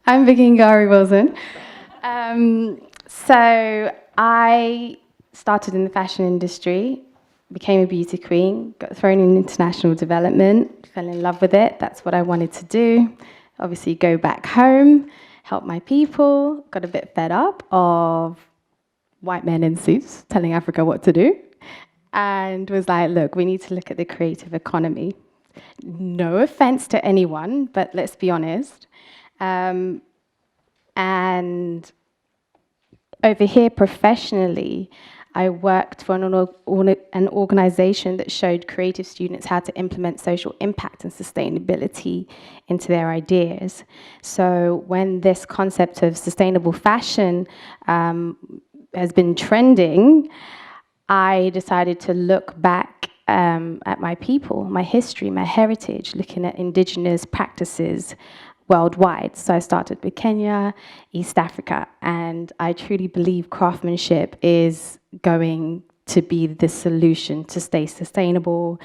I'm Vicky Ngari Wilson. So I started in the fashion industry, became a beauty queen, got thrown in international development, fell in love with it. That's what I wanted to do. Obviously, go back home, help my people, got a bit fed up of white men in suits telling Africa what to do, and was like, look, we need to look at the creative economy. No offense to anyone, but let's be honest. And over here professionally, I worked for an organization that showed creative students how to implement social impact and sustainability into their ideas. So when this concept of sustainable fashion has been trending, I decided to look back at my people, my history, my heritage, looking at indigenous practices worldwide. So I started with Kenya, East Africa, and I truly believe craftsmanship is going to be the solution to stay sustainable.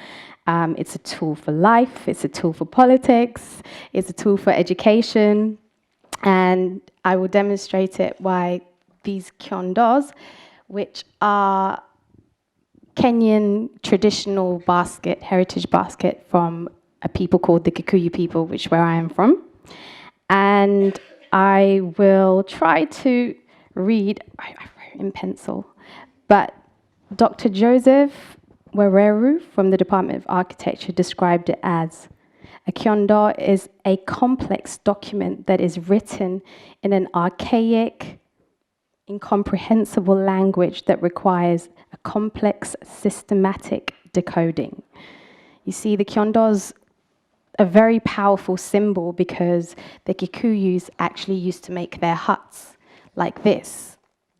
It's a tool for life, it's a tool for politics, it's a tool for education, and I will demonstrate it by these kyondos, which are Kenyan traditional basket, heritage basket from a people called the Kikuyu people, which where I am from. And I will try to read, I wrote in pencil, but Dr. Joseph Wereru from the Department of Architecture described it as, a kyondo is a complex document that is written in an archaic, incomprehensible language that requires a complex, systematic decoding. You see, the kyondos a very powerful symbol because the Kikuyus actually used to make their huts like this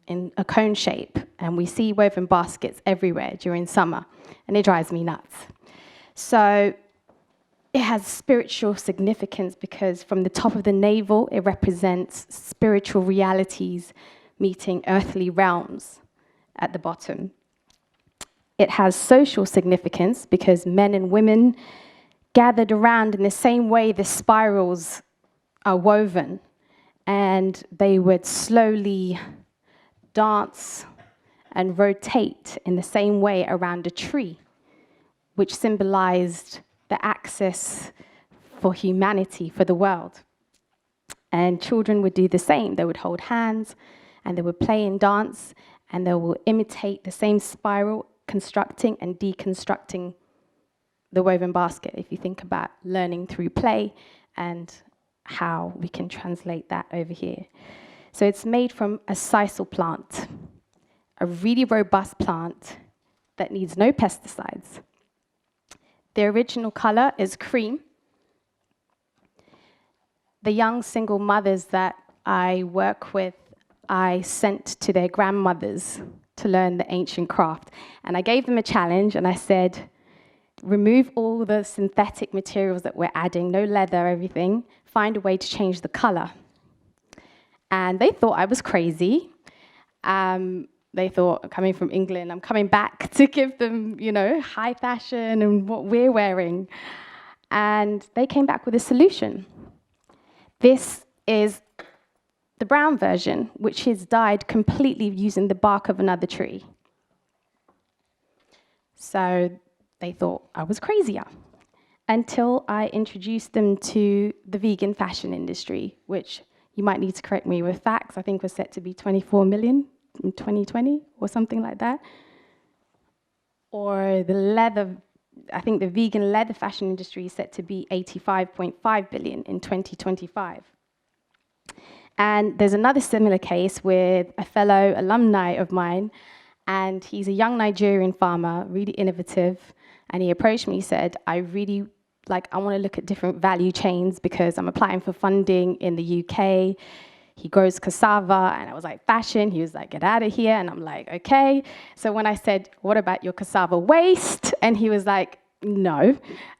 in a cone shape, and we see woven baskets everywhere during summer, and it drives me nuts. So it has spiritual significance because from the top of the navel, it represents spiritual realities meeting earthly realms at the bottom. It has social significance because men and women gathered around in the same way the spirals are woven, and they would slowly dance and rotate in the same way around a tree, which symbolized the access for humanity, for the world. And children would do the same. They would hold hands, and they would play and dance, and they will imitate the same spiral, constructing and deconstructing the woven basket, if you think about learning through play and how we can translate that over here. So it's made from a sisal plant, a really robust plant that needs no pesticides. The original color is cream. The young single mothers that I work with, I sent to their grandmothers to learn the ancient craft. And I gave them a challenge, and I said, remove all the synthetic materials that we're adding, no leather, everything, find a way to change the color. And they thought I was crazy. They thought, coming from England, I'm coming back to give them, high fashion and what we're wearing. And they came back with a solution. This is the brown version, which is dyed completely using the bark of another tree. So they thought I was crazier until I introduced them to the vegan fashion industry, which you might need to correct me with facts, I think was set to be 24 million in 2020 or something like that. Or the leather, I think the vegan leather fashion industry is set to be 85.5 billion in 2025. And there's another similar case with a fellow alumni of mine, and he's a young Nigerian farmer, really innovative, And he approached me, he said, I want to look at different value chains because I'm applying for funding in the UK. He grows cassava, and I was like, fashion. He was like, get out of here. And I'm like, okay. So when I said, what about your cassava waste? And he was like, no.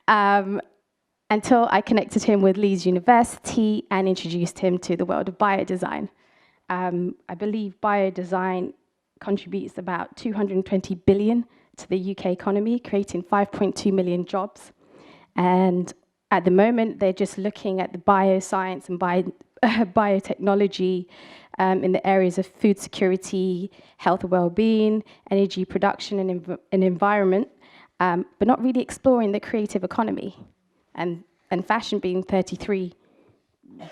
Until I connected him with Leeds University and introduced him to the world of biodesign. I believe biodesign contributes about 220 billion to the UK economy, creating 5.2 million jobs. And at the moment, they're just looking at the bioscience and biotechnology in the areas of food security, health and well-being, energy production and environment, but not really exploring the creative economy, and fashion being 33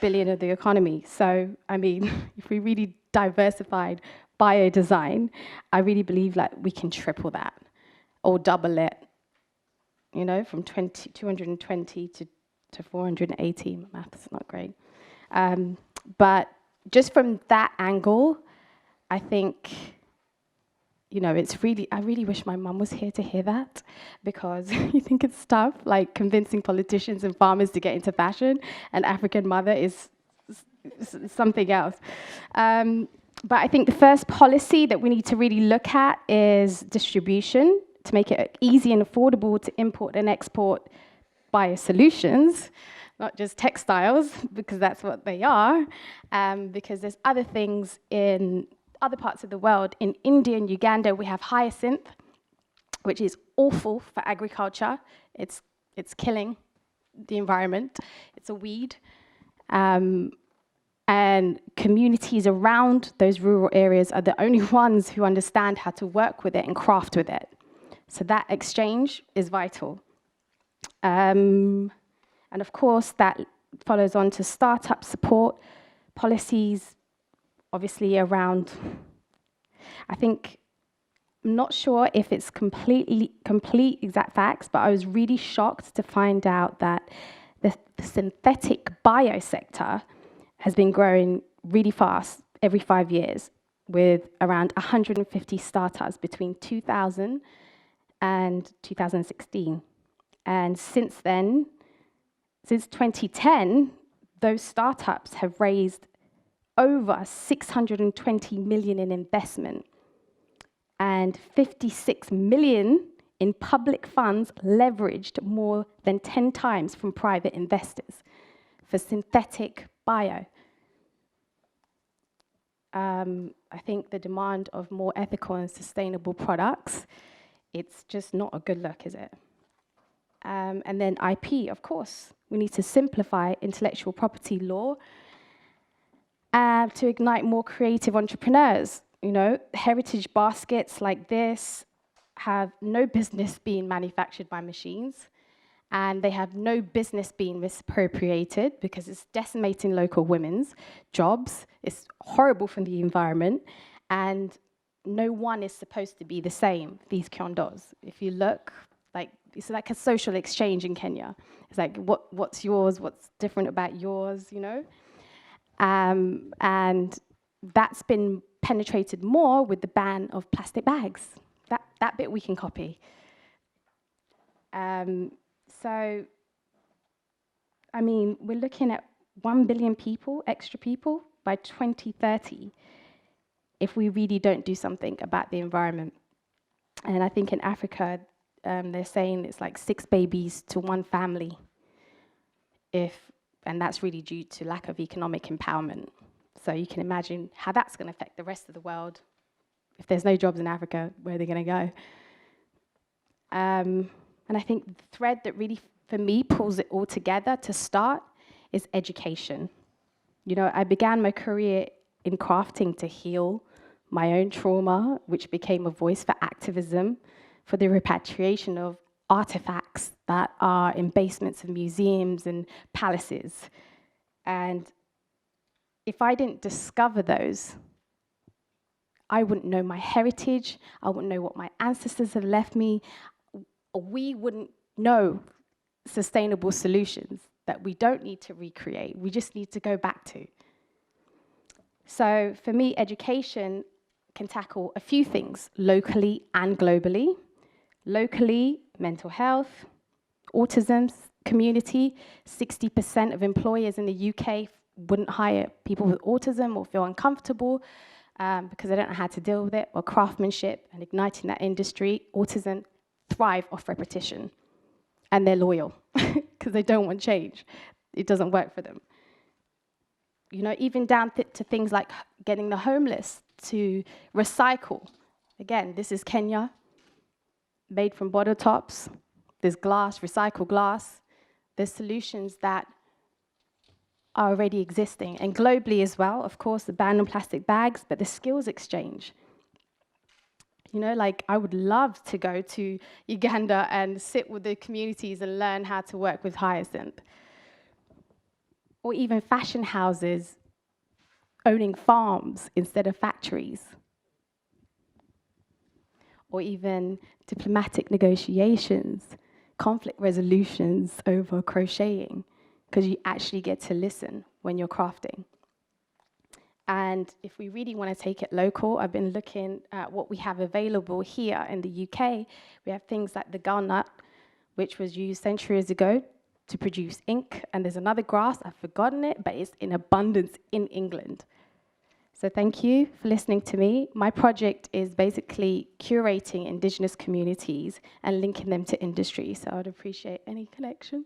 billion of the economy. So, I mean, if we really diversified biodesign, I really believe like we can triple that or double it, you know, from 220 to 480. My math's not great. But just from that angle, I think, you know, I really wish my mum was here to hear that, because you think it's tough, like convincing politicians and farmers to get into fashion. An African mother is something else. But I think the first policy that we need to really look at is distribution, to make it easy and affordable to import and export biosolutions, not just textiles, because that's what they are, because there's other things in other parts of the world. In India and Uganda, we have hyacinth, which is awful for agriculture. It's killing the environment. It's a weed. And communities around those rural areas are the only ones who understand how to work with it and craft with it. So that exchange is vital. And of course, that follows on to startup support, policies, obviously around, I think, I'm not sure if it's complete exact facts, but I was really shocked to find out that the synthetic bio sector has been growing really fast every 5 years, with around 150 startups between 2000 and 2016. And since then, since 2010, those startups have raised over 620 million in investment and 56 million in public funds, leveraged more than 10 times from private investors for synthetic bio. I think the demand of more ethical and sustainable products, it's just not a good look, is it? And then IP, of course. We need to simplify intellectual property law to ignite more creative entrepreneurs. You know, heritage baskets like this have no business being manufactured by machines, and they have no business being misappropriated because it's decimating local women's jobs. It's horrible for the environment, and no one is supposed to be the same, these condos. If you look, like, it's like a social exchange in Kenya. It's like, what's yours? What's different about yours, you know? And that's been penetrated more with the ban of plastic bags. That bit we can copy. So, I mean, we're looking at 1 billion people, extra people, by 2030, if we really don't do something about the environment. And I think in Africa, they're saying it's like 6 babies to 1 family, and that's really due to lack of economic empowerment. So you can imagine how that's going to affect the rest of the world. If there's no jobs in Africa, where are they going to go? And I think the thread that really, for me, pulls it all together to start is education. You know, I began my career in crafting to heal my own trauma, which became a voice for activism, for the repatriation of artifacts that are in basements of museums and palaces. And if I didn't discover those, I wouldn't know my heritage, I wouldn't know what my ancestors have left me, we wouldn't know sustainable solutions that we don't need to recreate, we just need to go back to. So for me, education can tackle a few things, locally and globally. Locally, mental health, autism community. 60% of employers in the UK wouldn't hire people with autism or feel uncomfortable because they don't know how to deal with it, or craftsmanship and igniting that industry. Autism thrive off repetition, and they're loyal because they don't want change. It doesn't work for them. You know, even down to things like getting the homeless to recycle. Again, this is Kenya, made from bottle tops. There's glass, recycled glass. There's solutions that are already existing. And globally as well, of course, the ban on plastic bags, but the skills exchange. You know, like I would love to go to Uganda and sit with the communities and learn how to work with hyacinth. Or even fashion houses owning farms instead of factories. Or even diplomatic negotiations, conflict resolutions over crocheting, because you actually get to listen when you're crafting. And if we really want to take it local, I've been looking at what we have available here in the UK. We have things like the gun nut, which was used centuries ago to produce ink. And there's another grass, I've forgotten it, but it's in abundance in England. So thank you for listening to me. My project is basically curating Indigenous communities and linking them to industry. So I'd appreciate any connections.